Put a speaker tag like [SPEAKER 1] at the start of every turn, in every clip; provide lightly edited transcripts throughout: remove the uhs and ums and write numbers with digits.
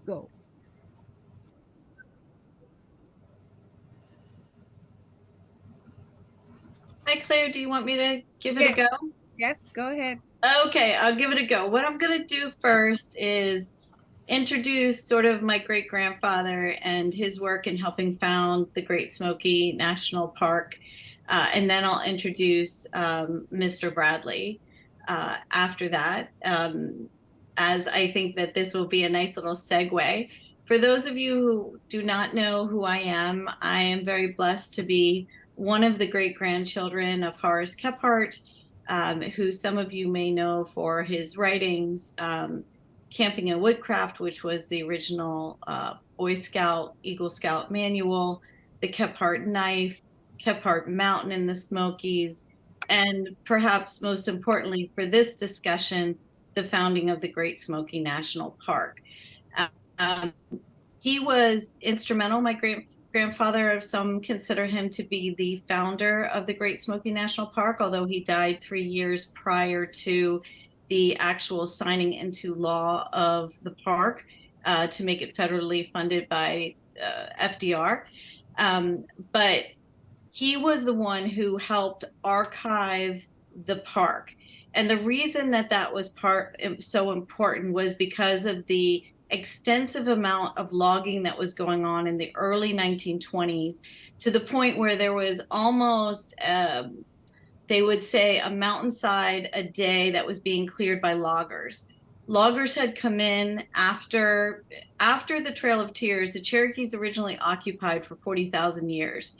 [SPEAKER 1] Go.
[SPEAKER 2] Hi, Claire. Do you want me to give it a go?
[SPEAKER 1] Yes, go ahead.
[SPEAKER 2] Okay, I'll give it a go. What I'm going to do first is introduce sort of my great grandfather and his work in helping found the Great Smoky National Park. And then I'll introduce Mr. Bradley after that, as I think that this will be a nice little segue. For those of you who do not know who I am very blessed to be one of the great grandchildren of Horace Kephart, who some of you may know for his writings, Camping and Woodcraft, which was the original Boy Scout, Eagle Scout manual, the Kephart Knife, Kephart Mountain in the Smokies, and perhaps most importantly for this discussion, the founding of the Great Smoky National Park. Um, he was instrumental. My great grandfather, some consider him to be the founder of the Great Smoky National Park, although he died 3 years prior to the actual signing into law of the park to make it federally funded by FDR. Um, but he was the one who helped archive the park. And the reason that that was so important was because of the extensive amount of logging that was going on in the early 1920s, to the point where there was almost they would say a mountainside a day that was being cleared by loggers. Loggers had come in after the Trail of Tears. The Cherokees originally occupied for 40,000 years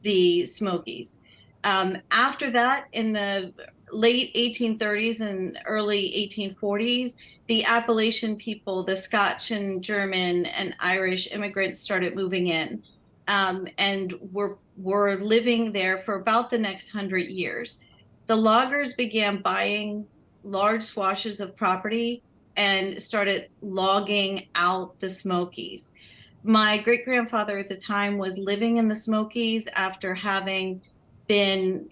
[SPEAKER 2] the Smokies. After that, in the late 1830s and early 1840s, the Appalachian people, the Scotch and German and Irish immigrants started moving in, and were living there for about the next 100 years. The loggers began buying large swathes of property and started logging out the Smokies. My great grandfather at the time was living in the Smokies after having been,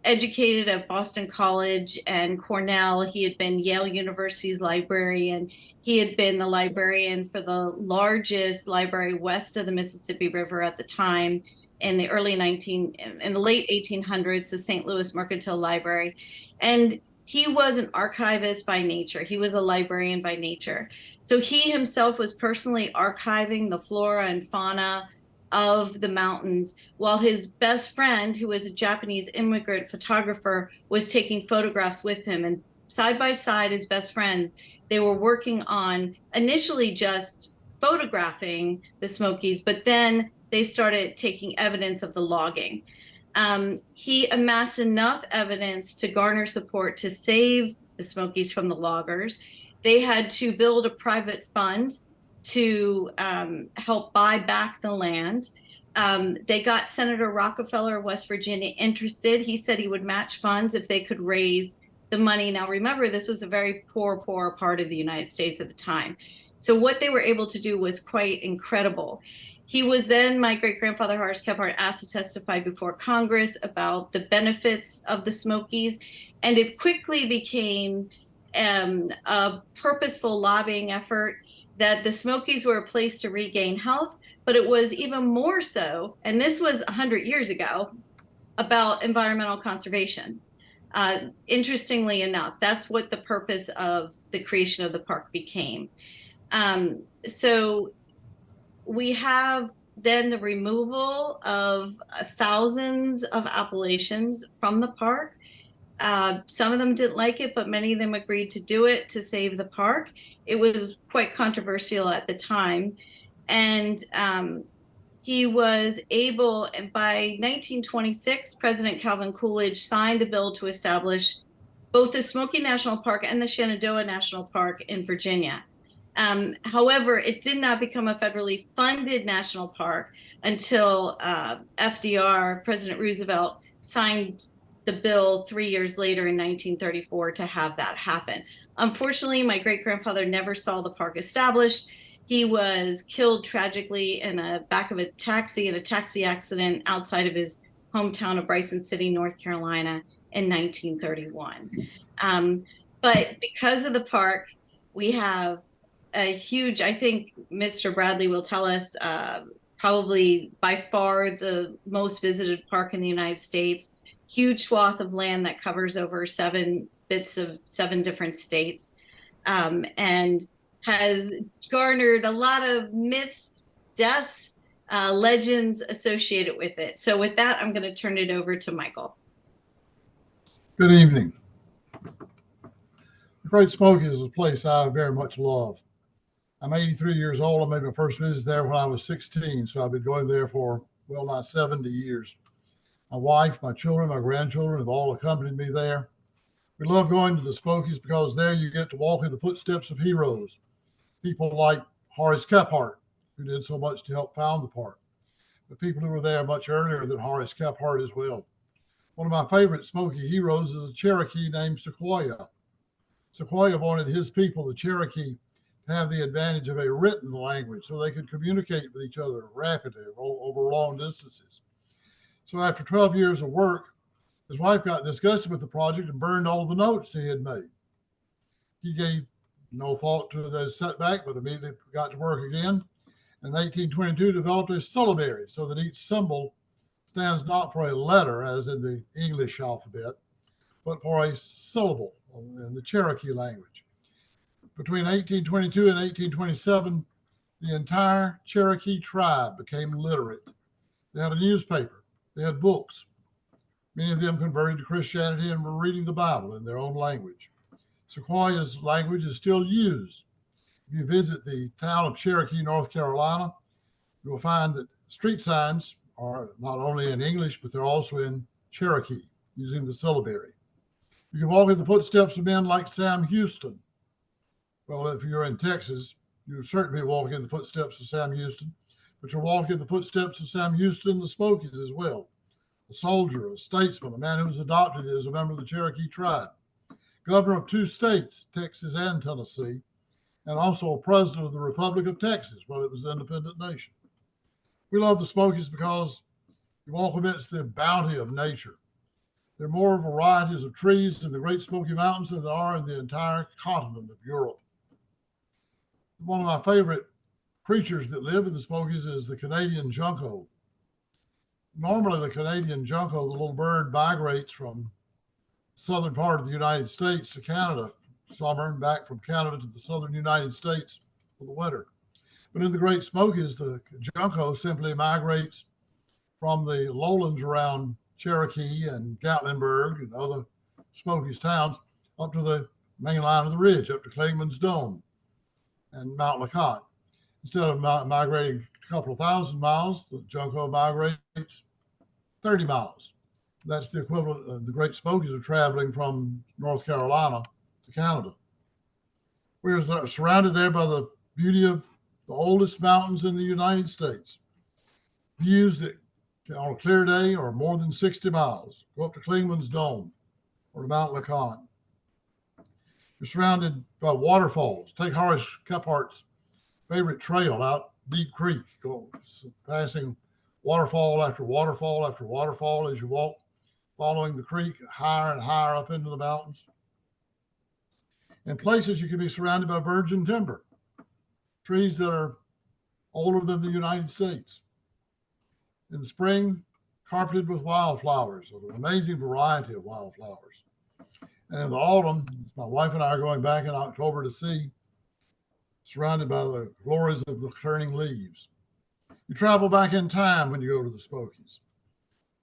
[SPEAKER 2] educated at Boston College and Cornell. He had been Yale University's librarian. He had been the librarian for the largest library west of the Mississippi River at the time in the late 1800s, the St. Louis Mercantile Library. And he was an archivist by nature. He was a librarian by nature. So he himself was personally archiving the flora and fauna of the mountains, while his best friend, who was a Japanese immigrant photographer, was taking photographs with him. And side by side as best friends, they were working on initially just photographing the Smokies, but then they started taking evidence of the logging. He amassed enough evidence to garner support to save the Smokies from the loggers. They had to build a private fund to help buy back the land. They got Senator Rockefeller of West Virginia interested. He said he would match funds if they could raise the money. Now, remember, this was a very poor part of the United States at the time. So what they were able to do was quite incredible. He was then, my great grandfather Horace Kephart, asked to testify before Congress about the benefits of the Smokies, and it quickly became a purposeful lobbying effort that the Smokies were a place to regain health, but it was even more so, and this was 100 years ago, about environmental conservation. Interestingly enough, that's what the purpose of the creation of the park became. So we have then the removal of thousands of Appalachians from the park. Some of them didn't like it, but many of them agreed to do it to save the park. It was quite controversial at the time. And he was able, and by 1926, President Calvin Coolidge signed a bill to establish both the Smoky National Park and the Shenandoah National Park in Virginia. However, it did not become a federally funded national park until FDR, President Roosevelt, signed the bill 3 years later in 1934 to have that happen. Unfortunately, my great grandfather never saw the park established. He was killed tragically in the back of a taxi in a taxi accident outside of his hometown of Bryson City, North Carolina in 1931. But because of the park, we have a huge, I think Mr. Bradley will tell us, probably by far the most visited park in the United States. Huge swath of land that covers over 7 bits of 7 different states, and has garnered a lot of myths, deaths, legends associated with it. So with that, I'm going to turn it over to Michael.
[SPEAKER 1] Good evening. The Great Smokies is a place I very much love. I'm 83 years old. I made my first visit there when I was 16, so I've been going there for, well, not 70 years. My wife, my children, my grandchildren have all accompanied me there. We love going to the Smokies because there you get to walk in the footsteps of heroes, people like Horace Kephart, who did so much to help found the park, but people who were there much earlier than Horace Kephart as well. One of my favorite Smoky heroes is a Cherokee named Sequoyah. Sequoyah wanted his people, the Cherokee, to have the advantage of a written language so they could communicate with each other rapidly over long distances. So after 12 years of work, his wife got disgusted with the project and burned all the notes he had made. He gave no thought to the setback, but immediately got to work again. In 1822, developed a syllabary so that each symbol stands not for a letter, as in the English alphabet, but for a syllable in the Cherokee language. Between 1822 and 1827, the entire Cherokee tribe became literate. They had a newspaper, they had books. Many of them converted to Christianity and were reading the Bible in their own language. Sequoyah's language is still used. If you visit the town of Cherokee, North Carolina, you will find that street signs are not only in English, but they're also in Cherokee using the syllabary. You can walk in the footsteps of men like Sam Houston. Well, if you're in Texas, you're certainly walking in the footsteps of Sam Houston, but you're walking in the footsteps of Sam Houston and the Smokies as well. A soldier, a statesman, a man who was adopted as a member of the Cherokee tribe, governor of 2 states, Texas and Tennessee, and also president of the Republic of Texas while it was an independent nation. We love the Smokies because you walk amidst the bounty of nature. There are more varieties of trees in the Great Smoky Mountains than there are in the entire continent of Europe. One of my favorite creatures that live in the Smokies is the Canadian junco. Normally, the Canadian junco, the little bird, migrates from the southern part of the United States to Canada for summer and back from Canada to the southern United States for the winter. But in the Great Smokies, the junco simply migrates from the lowlands around Cherokee and Gatlinburg and other Smokies towns up to the main line of the ridge, up to Clingman's Dome and Mount LeConte. Instead of migrating a couple of thousand miles, the junco migrates 30 miles. That's the equivalent of the Great Smokies are traveling from North Carolina to Canada. We're surrounded there by the beauty of the oldest mountains in the United States. Views that on a clear day are more than 60 miles. Go up to Clingman's Dome or to Mount LeConte. You're surrounded by waterfalls. Take Horace Kephart's favorite trail out Deep Creek, passing waterfall after waterfall after waterfall as you walk, following the creek higher and higher up into the mountains. In places you can be surrounded by virgin timber, trees that are older than the United States. In the spring, carpeted with wildflowers, an amazing variety of wildflowers. And in the autumn, my wife and I are going back in October to see, surrounded by the glories of the turning leaves. You travel back in time when you go to the Smokies.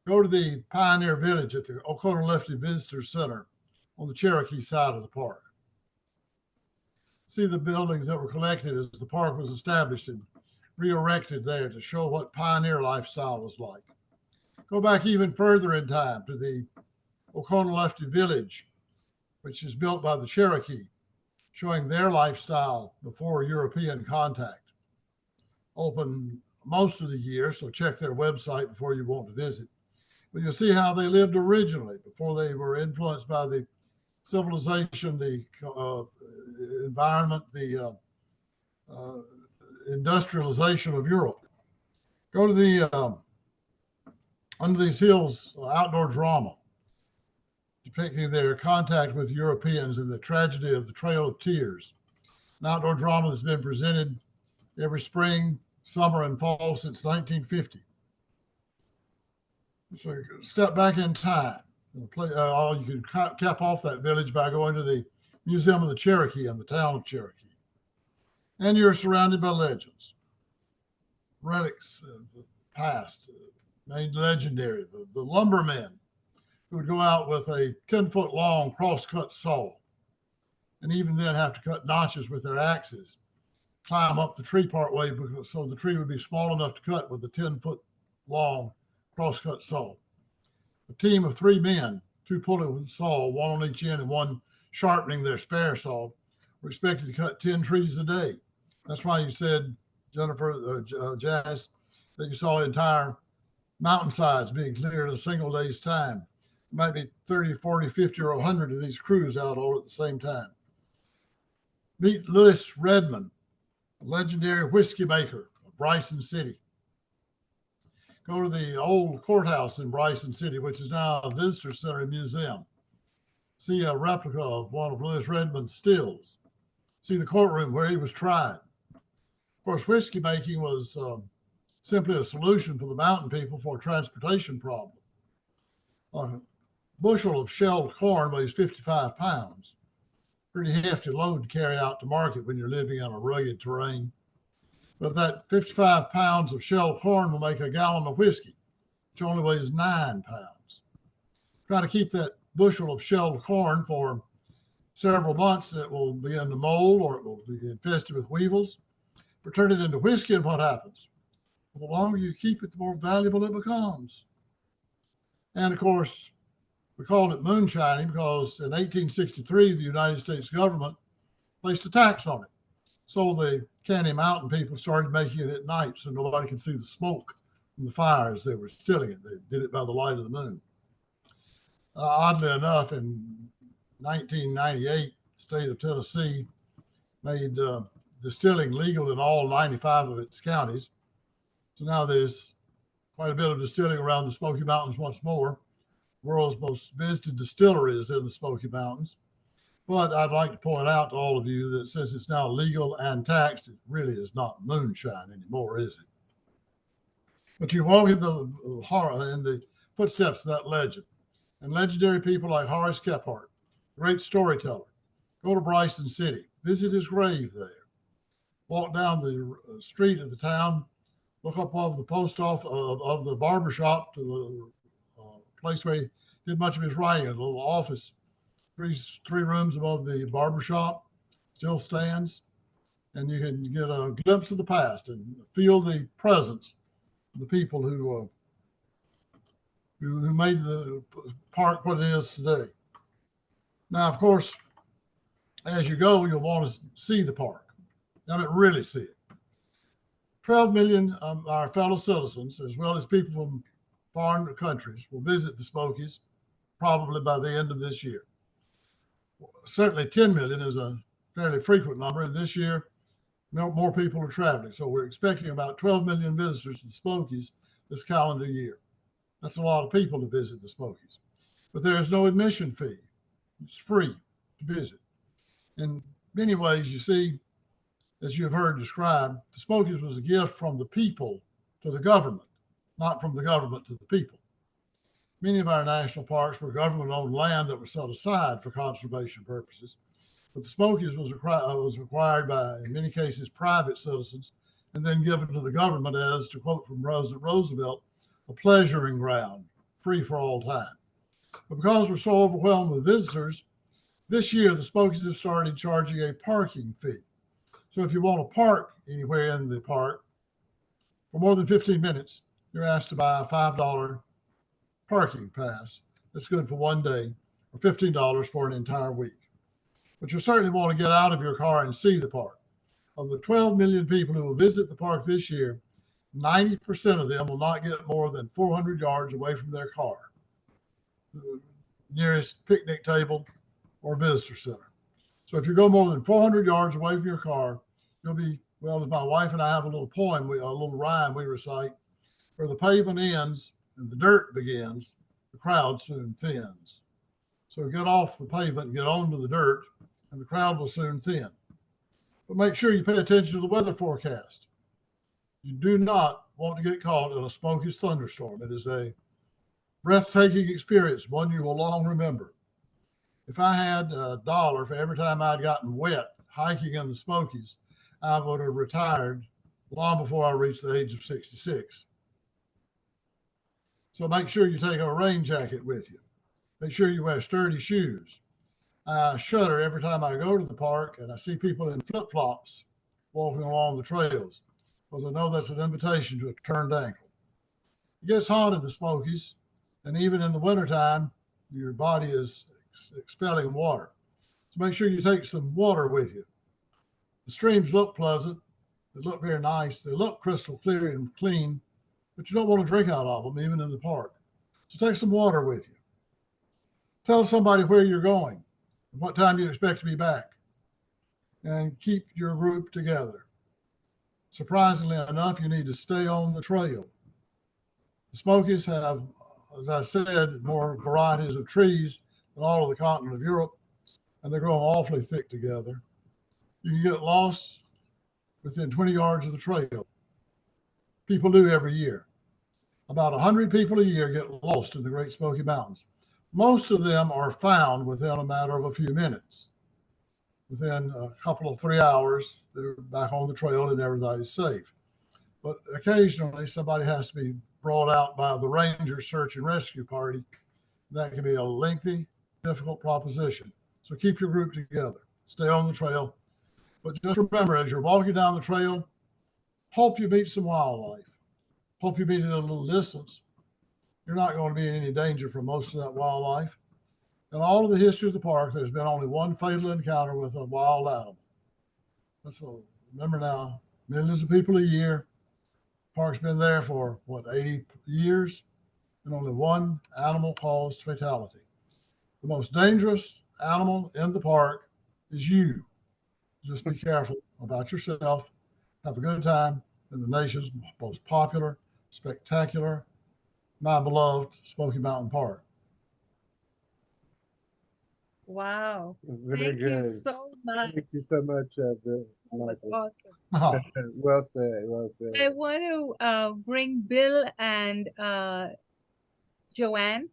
[SPEAKER 1] Go to the Pioneer Village at the Oconee Visitor Center on the Cherokee side of the park. See the buildings that were collected as the park was established and re-erected there to show what pioneer lifestyle was like. Go back even further in time to the Oconee Village, which is built by the Cherokee, showing their lifestyle before European contact. Open most of the year, so check their website before you want to visit. But you'll see how they lived originally before they were influenced by the civilization, the environment, the industrialization of Europe. Go to the Under These Hills outdoor drama, depicting their contact with Europeans and the tragedy of the Trail of Tears. an outdoor drama that's been presented every spring, summer, and fall since 1950. So step back in time. You can cap off that village by going to the Museum of the Cherokee in the town of Cherokee. And you're surrounded by legends, relics of the past, made legendary. The lumbermen who would go out with a 10-foot long cross-cut saw, and even then have to cut notches with their axes, climb up the tree part way so the tree would be small enough to cut with a 10-foot long cross-cut saw. A team of 3 men, 2 pulling with the saw, 1 on each end and 1 sharpening their spare saw, were expected to cut 10 trees a day. That's why you said, Jennifer, Janice, that you saw entire mountainsides being cleared in a single day's time. It might be 30, 40, 50, or 100 of these crews out all at the same time. Meet Lewis Redmond, a legendary whiskey maker of Bryson City. Go to the old courthouse in Bryson City, which is now a visitor center and museum. See a replica of one of Lewis Redmond's stills. See the courtroom where he was tried. Of course, whiskey making was simply a solution for the mountain people for a transportation problem. A bushel of shelled corn weighs 55 pounds. Pretty hefty load to carry out to market when you're living in a rugged terrain. But that 55 pounds of shelled corn will make a gallon of whiskey, which only weighs 9 pounds. Try to keep that bushel of shelled corn for several months, it will begin to mold or it will be infested with weevils. Turn it into whiskey, and what happens? Well, the longer you keep it, the more valuable it becomes. And of course, we called it moonshining because in 1863, the United States government placed a tax on it. So the Candy Mountain people started making it at night so nobody could see the smoke from the fires they were stilling it. They did it by the light of the moon. Oddly enough, in 1998, the state of Tennessee made distilling legal in all 95 of its counties. So now there's quite a bit of distilling around the Smoky Mountains once more. World's most visited distillery is in the Smoky Mountains. But I'd like to point out to all of you that since it's now legal and taxed, it really is not moonshine anymore, is it? But you walk in the footsteps of that legend. And legendary people like Horace Kephart, great storyteller. Go to Bryson City, visit his grave there. Walk down the street of the town, look up above the post office of the barber shop to the place where he did much of his writing, a little office, three rooms above the barber shop, still stands, and you can get a glimpse of the past and feel the presence of the people who made the park what it is today. Now, of course, as you go, you'll want to see the park. I mean, really see it. 12 million of our fellow citizens, as well as people from foreign countries, will visit the Smokies probably by the end of this year. Certainly 10 million is a fairly frequent number, and this year, more people are traveling. So we're expecting about 12 million visitors to the Smokies this calendar year. That's a lot of people to visit the Smokies. But there is no admission fee. It's free to visit. In many ways, you see, as you've heard described, the Smokies was a gift from the people to the government, not from the government to the people. Many of our national parks were government-owned land that was set aside for conservation purposes, but the Smokies was acquired by, in many cases, private citizens and then given to the government as, to quote from President Roosevelt, a pleasuring ground, free for all time. But because we're so overwhelmed with visitors, this year the Smokies have started charging a parking fee. So if you want to park anywhere in the park for more than 15 minutes, you're asked to buy a $5 parking pass. That's good for one day, or $15 for an entire week. But you certainly want to get out of your car and see the park. Of the 12 million people who will visit the park this year, 90% of them will not get more than 400 yards away from their car, the nearest picnic table or visitor center. So if you go more than 400 yards away from your car, you'll be, well, my wife and I have a little poem, a little rhyme we recite, where the pavement ends and the dirt begins, the crowd soon thins. So get off the pavement and get onto the dirt, and the crowd will soon thin. But make sure you pay attention to the weather forecast. You do not want to get caught in a Smokies thunderstorm. It is a breathtaking experience, one you will long remember. If I had $1 for every time I'd gotten wet hiking in the Smokies, I would have retired long before I reached the age of 66. So make sure you take a rain jacket with you. Make sure you wear sturdy shoes. I shudder every time I go to the park and I see people in flip-flops walking along the trails, because I know that's an invitation to a turned ankle. It gets hot in the Smokies, and even in the wintertime, your body is expelling water. So make sure you take some water with you. The streams look pleasant. They look very nice. They look crystal clear and clean, but you don't want to drink out of them, even in the park. So take some water with you. Tell somebody where you're going and what time you expect to be back, and keep your group together. Surprisingly enough, you need to stay on the trail. The Smokies have, as I said, more varieties of trees than all of the continent of Europe, and they're growing awfully thick together. You can get lost within 20 yards of the trail. People do every year. About 100 people a year get lost in the Great Smoky Mountains. Most of them are found within a matter of a few minutes. Within a couple of 3 hours, they're back on the trail and everybody's safe. But occasionally somebody has to be brought out by the ranger search and rescue party. That can be a lengthy, difficult proposition. So keep your group together. Stay on the trail. But just remember, as you're walking down the trail, hope you meet some wildlife. Hope you meet it at a little distance. You're not going to be in any danger from most of that wildlife. In all of the history of the park, there's been only one fatal encounter with a wild animal. Remember now, millions of people a year. Park's been there for, 80 years, and only one animal caused fatality. The most dangerous animal in the park is you. Just be careful about yourself. Have a good time in the nation's most popular, spectacular, my beloved Smoky Mountain Park.
[SPEAKER 3] Wow.
[SPEAKER 4] Very
[SPEAKER 3] Thank
[SPEAKER 4] good.
[SPEAKER 3] you so much.
[SPEAKER 4] Thank you so much,
[SPEAKER 3] That was
[SPEAKER 4] Michael.
[SPEAKER 3] awesome.
[SPEAKER 1] Oh,
[SPEAKER 4] Well said. Well said.
[SPEAKER 3] I want to bring Bill and JoAnn.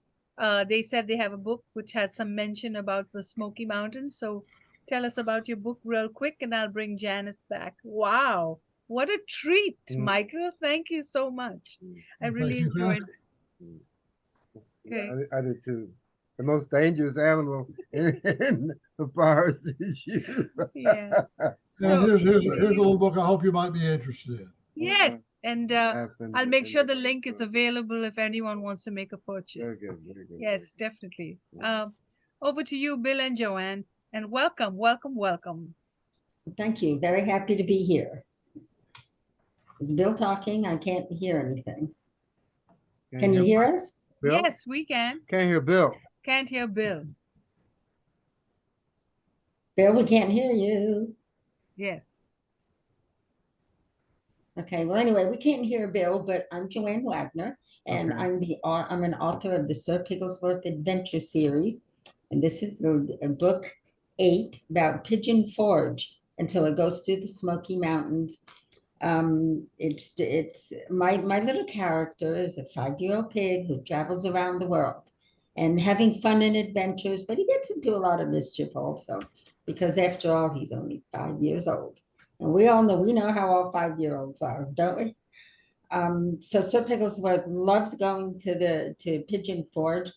[SPEAKER 3] They said they have a book which has some mention about the Smoky Mountains. So tell us about your book real quick, and I'll bring Janice back. Wow. What a treat, Michael. Thank you so much. I really enjoyed it. Okay.
[SPEAKER 4] I did too. The most dangerous animal in the forest is you.
[SPEAKER 3] Yeah.
[SPEAKER 1] and
[SPEAKER 3] So
[SPEAKER 1] here's a little book I hope you might be interested in.
[SPEAKER 3] yes, and I'll make sure the link is available if anyone wants to make a purchase.
[SPEAKER 4] Very good. Very good.
[SPEAKER 3] Yes, definitely. Over to you, Bill and JoAnn, and welcome, welcome, welcome.
[SPEAKER 5] Thank you. Very happy to be here. Is Bill talking? I can't hear anything. Can you hear us?
[SPEAKER 4] Bill?
[SPEAKER 3] Yes, we can.
[SPEAKER 4] Can't hear Bill.
[SPEAKER 3] Can't hear Bill.
[SPEAKER 5] Bill, we can't hear you.
[SPEAKER 3] Yes.
[SPEAKER 5] Okay, well, anyway, we can't hear Bill, but I'm JoAnn Wagner, and
[SPEAKER 4] Okay.
[SPEAKER 5] I'm an author of the Sir Pigglesworth Adventure Series, and this is book 8 about Pigeon Forge, and so it goes through the Smoky Mountains. It's my little character is a 5-year-old pig who travels around the world and having fun and adventures, but he gets into a lot of mischief also, because after all, he's only 5 years old. And we know how all 5-year-olds are, don't we? So Sir Pigglesworth loves going to Pigeon Forge.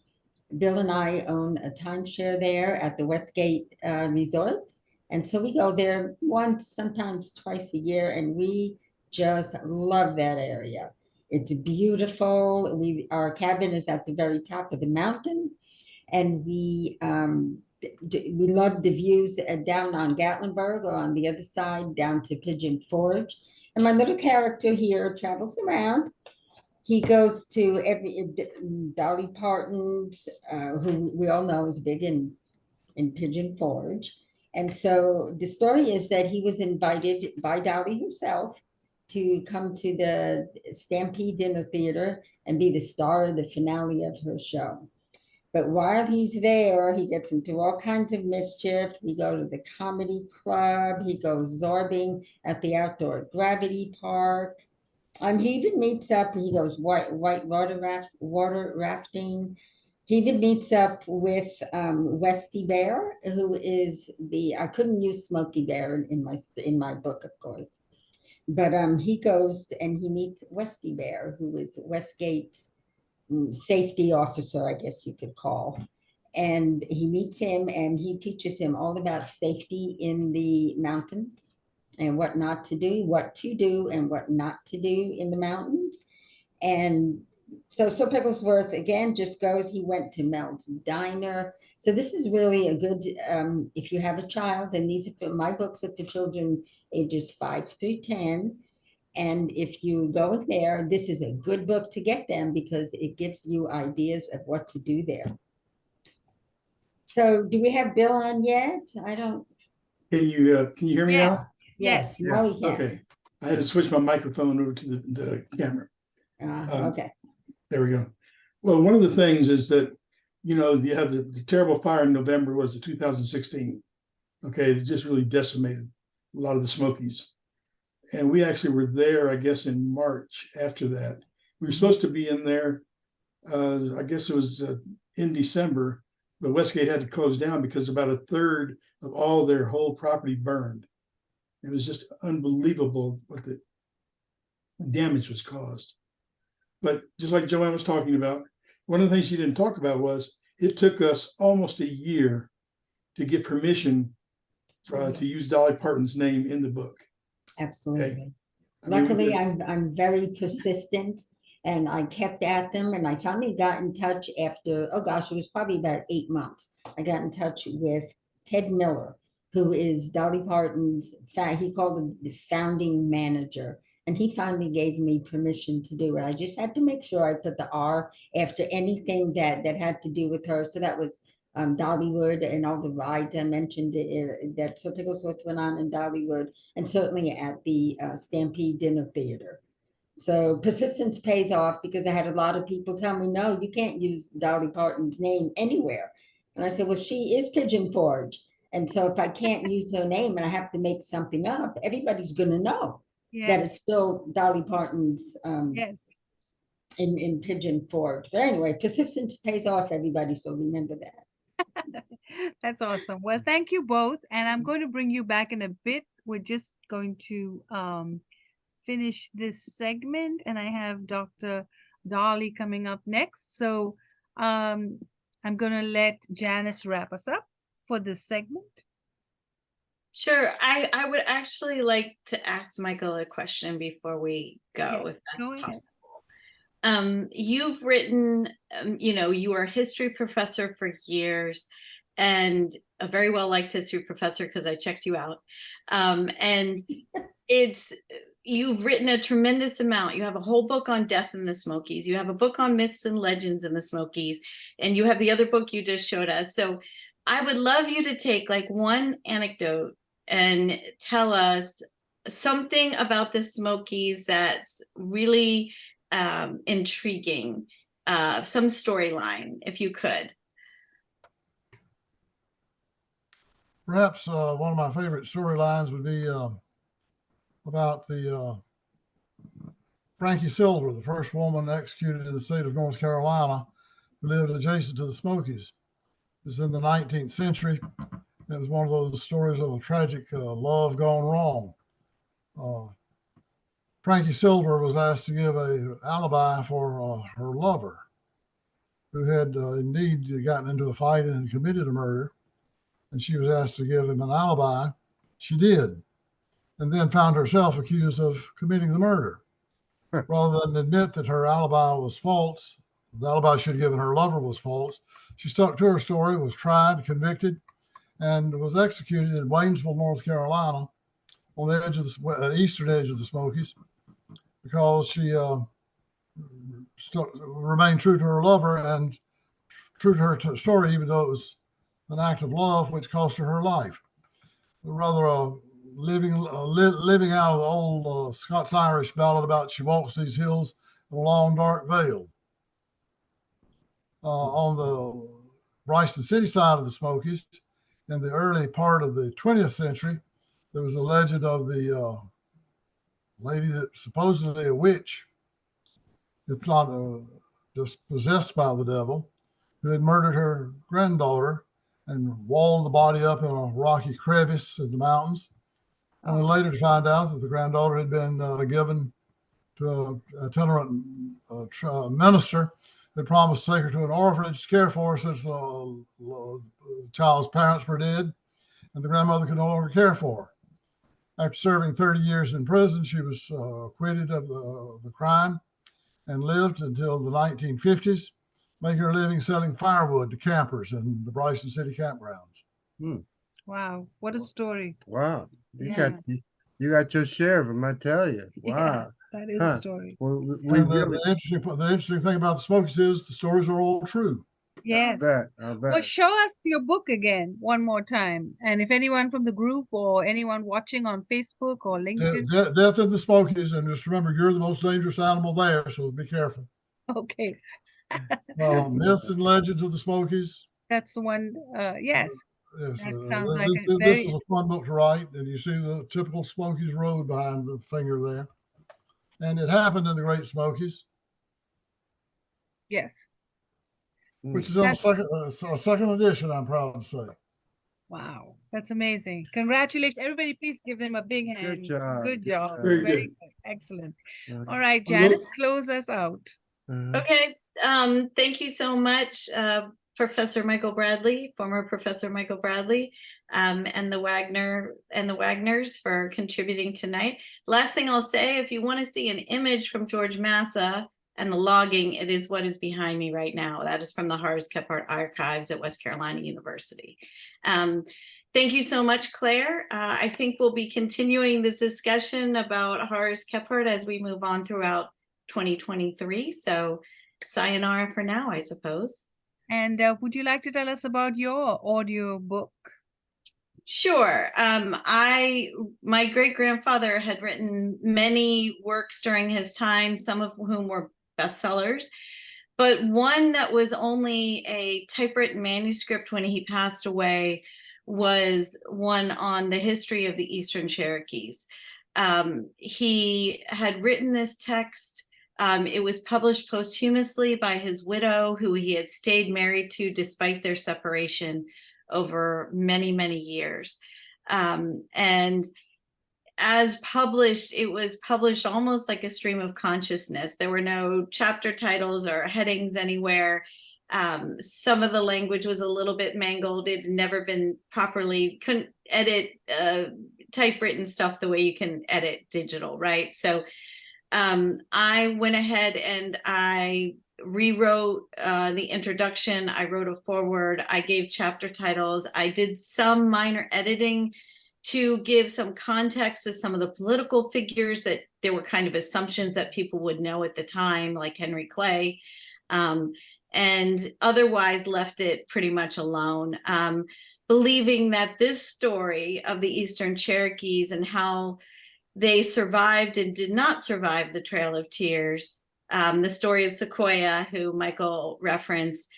[SPEAKER 5] Bill and I own a timeshare there at the Westgate Resort. And so we go there once, sometimes twice a year, and we just love that area. It's beautiful. Our cabin is at the very top of the mountain, and we love the views down on Gatlinburg, or on the other side down to Pigeon Forge. And my little character here travels around. He goes to Dolly Parton's, who we all know is big in Pigeon Forge. And so the story is that he was invited by Dolly herself to come to the Stampede Dinner Theater and be the star of the finale of her show. But while he's there, he gets into all kinds of mischief. We go to the comedy club. He goes zorbing at the outdoor gravity park. He even meets up. He goes white water rafting. He even meets up with Westy Bear, who is I couldn't use Smoky Bear in my book, of course, but he goes and he meets Westy Bear, who is Westgate's safety officer, I guess you could call. And he meets him and he teaches him all about safety in the mountains and what not to do, what to do and what not to do in the mountains. And so Pigglesworth again just goes, he went to Mel's Diner. So this is really a good, if you have a child, and these are my books are for children ages 5 through 10. And if you go there, this is a good book to get them because it gives you ideas of what to do there. So do we have Bill on yet? I don't.
[SPEAKER 6] Can you hear me
[SPEAKER 3] Yeah.
[SPEAKER 6] now?
[SPEAKER 5] Yes,
[SPEAKER 4] Yeah.
[SPEAKER 5] now we can.
[SPEAKER 6] Okay. I had to switch my microphone over to the camera.
[SPEAKER 5] Okay.
[SPEAKER 6] There we go. Well, one of the things is that, you know, you have the terrible fire in November was the 2016. Okay, it just really decimated a lot of the Smokies. And we actually were there, I guess, in March after that. We were supposed to be in there, I guess it was in December, but Westgate had to close down because about a third of all their whole property burned. It was just unbelievable what the damage was caused. But just like JoAnn was talking about, one of the things she didn't talk about was it took us almost a year to get permission to use Dolly Parton's name in the book.
[SPEAKER 5] Absolutely.
[SPEAKER 6] Okay.
[SPEAKER 5] Luckily, I'm very persistent, and I kept at them, and I finally got in touch after, oh gosh, it was probably about 8 months. I got in touch with Ted Miller, who is Dolly Parton's, he called him the founding manager, and he finally gave me permission to do it. I just had to make sure I put the R after anything that had to do with her. So that was Dollywood and all the rides I mentioned that Sir Pigglesworth went on in Dollywood, and certainly at the Stampede Dinner Theater. So persistence pays off because I had a lot of people tell me, no, you can't use Dolly Parton's name anywhere. And I said, well, she is Pigeon Forge. And so if I can't use her name and I have to make something up, everybody's going to know that it's still Dolly Parton's
[SPEAKER 3] Yes.
[SPEAKER 5] in Pigeon Forge. But anyway, persistence pays off, everybody. So remember that.
[SPEAKER 3] That's awesome. Well, thank you both. And I'm going to bring you back in a bit. We're just going to finish this segment, and I have Dr. Dolly coming up next. So I'm going to let Janice wrap us up for this segment.
[SPEAKER 2] Sure. I would actually like to ask Michael a question before we go,
[SPEAKER 3] Yes,
[SPEAKER 2] if that's
[SPEAKER 3] go ahead.
[SPEAKER 2] possible. You've written, you know, you were a history professor for years and a very well-liked history professor because I checked you out. And you've written a tremendous amount. You have a whole book on death in the Smokies. You have a book on myths and legends in the Smokies. And you have the other book you just showed us. So I would love you to take like one anecdote and tell us something about the Smokies that's really intriguing, some storyline, if you could.
[SPEAKER 1] Perhaps one of my favorite storylines would be about the Frankie Silver, the first woman executed in the state of North Carolina, who lived adjacent to the Smokies. It was in the 19th century. It was one of those stories of a tragic love gone wrong. Frankie Silver was asked to give an alibi for her lover, who had indeed gotten into a fight and committed a murder. And she was asked to give him an alibi. She did, and then found herself accused of committing the murder. Rather than admit that her alibi was false, the alibi she had given her lover was false, she stuck to her story, was tried, convicted, and was executed in Waynesville, North Carolina, on the edge of the eastern edge of the Smokies, because she remained true to her lover and true to her story, even though it was an act of love which cost her life. Rather living out of the old Scots-Irish ballad about she walks these hills in a long dark veil. On the Bryson City side of the Smokies, in the early part of the 20th century, there was a legend of the lady that supposedly a witch, if not just possessed by the devil, who had murdered her granddaughter and walled the body up in a rocky crevice of the mountains. Only later to find out that the granddaughter had been given to a itinerant minister who promised to take her to an orphanage to care for her since the child's parents were dead and the grandmother could no longer care for her. After serving 30 years in prison, she was acquitted of the crime and lived until the 1950s, making her living selling firewood to campers in the Bryson City campgrounds.
[SPEAKER 3] Wow, what a story.
[SPEAKER 4] Wow. You
[SPEAKER 3] Yeah.
[SPEAKER 4] you got your share of them, I tell you.
[SPEAKER 3] Yeah,
[SPEAKER 4] Wow.
[SPEAKER 3] that is a story.
[SPEAKER 4] Well, we
[SPEAKER 1] And
[SPEAKER 4] really,
[SPEAKER 1] the interesting thing about the Smokies is the stories are all true.
[SPEAKER 3] Yes.
[SPEAKER 4] I bet.
[SPEAKER 3] Well, show us your book again one more time. And if anyone from the group or anyone watching on Facebook or LinkedIn.
[SPEAKER 1] Death in the Smokies, and just remember, you're the most dangerous animal there, so be careful.
[SPEAKER 3] Okay.
[SPEAKER 1] Myths and Legends of the Smokies.
[SPEAKER 3] That's the one. Yes.
[SPEAKER 1] Yes,
[SPEAKER 3] That sounds like a
[SPEAKER 1] this
[SPEAKER 3] very-
[SPEAKER 1] is a fun book to write, and you see the typical Smokies road behind the finger there. And it happened in the Great Smokies,
[SPEAKER 3] Yes.
[SPEAKER 1] which is on a second edition, I'm proud to say.
[SPEAKER 3] Wow. That's amazing. Congratulations. Everybody, please give them a big hand.
[SPEAKER 4] job.
[SPEAKER 3] Good job.
[SPEAKER 6] Very
[SPEAKER 3] Very
[SPEAKER 6] good.
[SPEAKER 3] good. Excellent.
[SPEAKER 4] Uh,
[SPEAKER 3] All right,
[SPEAKER 6] A little-
[SPEAKER 3] Janice, close us out.
[SPEAKER 2] Okay, thank you so much, Professor Michael Bradley, former Professor Michael Bradley, and the Wagners for contributing tonight. Last thing I'll say, if you want to see an image from George Massa and the logging, it is what is behind me right now. That is from the Horace Kephart Archives at West Carolina University. Thank you so much, Claire. I think we'll be continuing this discussion about Horace Kephart as we move on throughout 2023. So sayonara for now, I suppose.
[SPEAKER 3] And would you like to tell us about your audio book?
[SPEAKER 2] Sure. My great grandfather had written many works during his time, some of whom were bestsellers, but one that was only a typewritten manuscript when he passed away was one on the history of the Eastern Cherokees. He had written this text. It was published posthumously by his widow, who he had stayed married to despite their separation over many, many years. And as published, it was published almost like a stream of consciousness. There were no chapter titles or headings anywhere. Some of the language was a little bit mangled. It had never been properly, couldn't edit typewritten stuff the way you can edit digital, right? So I went ahead and I rewrote the introduction. I wrote a foreword. I gave chapter titles. I did some minor editing to give some context to some of the political figures that there were kind of assumptions that people would know at the time, like Henry Clay, and otherwise left it pretty much alone, believing that this story of the Eastern Cherokees and how they survived and did not survive the Trail of Tears, the story of Sequoia, who Michael referenced,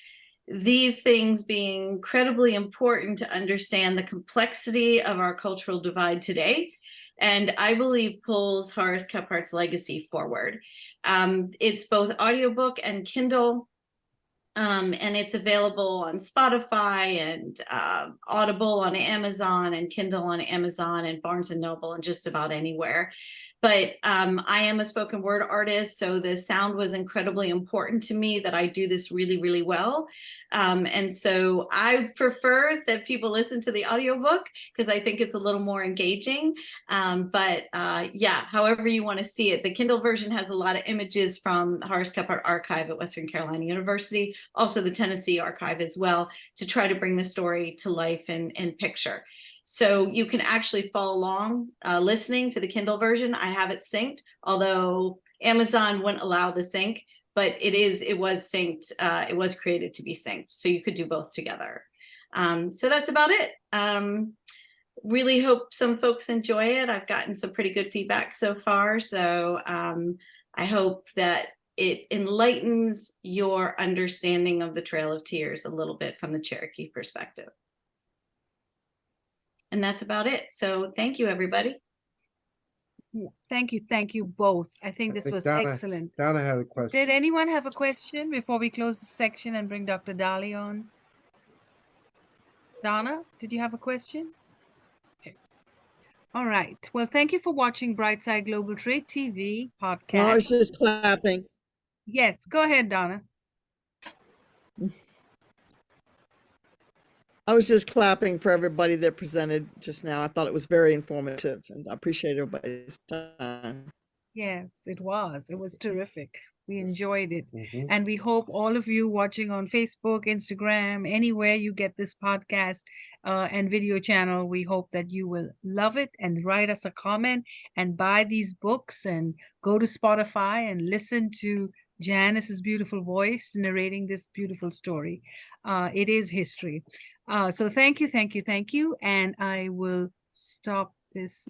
[SPEAKER 2] these things being incredibly important to understand the complexity of our cultural divide today, and I believe pulls Horace Kephart's legacy forward. It's both audiobook and Kindle, and it's available on Spotify and Audible on Amazon and Kindle on Amazon and Barnes and Noble and just about anywhere. But I am a spoken word artist, so the sound was incredibly important to me, that I do this really, really well. And so I prefer that people listen to the audiobook because I think it's a little more engaging. But yeah, however you want to see it. The Kindle version has a lot of images from the Horace Kephart Archive at Western Carolina University, also the Tennessee Archive as well, to try to bring the story to life in picture. So you can actually follow along listening to the Kindle version. I have it synced, although Amazon wouldn't allow the sync, but it was synced. It was created to be synced. So you could do both together. So that's about it. Really hope some folks enjoy it. I've gotten some pretty good feedback so far. So I hope that it enlightens your understanding of the Trail of Tears a little bit from the Cherokee perspective. And that's about it. So thank you, everybody.
[SPEAKER 3] Thank you both. I think this
[SPEAKER 4] think
[SPEAKER 3] was
[SPEAKER 4] Donna-
[SPEAKER 3] excellent.
[SPEAKER 4] Donna had a question.
[SPEAKER 3] Did anyone have a question before we close the section and bring Dr. Dali on? Donna, did you have a question? Okay. All right. Well, thank you for watching Brightside Global Trade TV podcast.
[SPEAKER 7] No, I was just clapping.
[SPEAKER 3] Yes, go ahead, Donna.
[SPEAKER 7] I was just clapping for everybody that presented just now. I thought it was very informative, and I appreciate everybody's time.
[SPEAKER 3] Yes, it was. It was terrific. We enjoyed it.
[SPEAKER 4] Mhm.
[SPEAKER 3] And we hope all of you watching on Facebook, Instagram, anywhere you get this podcast and video channel, we hope that you will love it and write us a comment and buy these books and go to Spotify and listen to Janice's beautiful voice narrating this beautiful story. It is history. So thank you. And I will stop this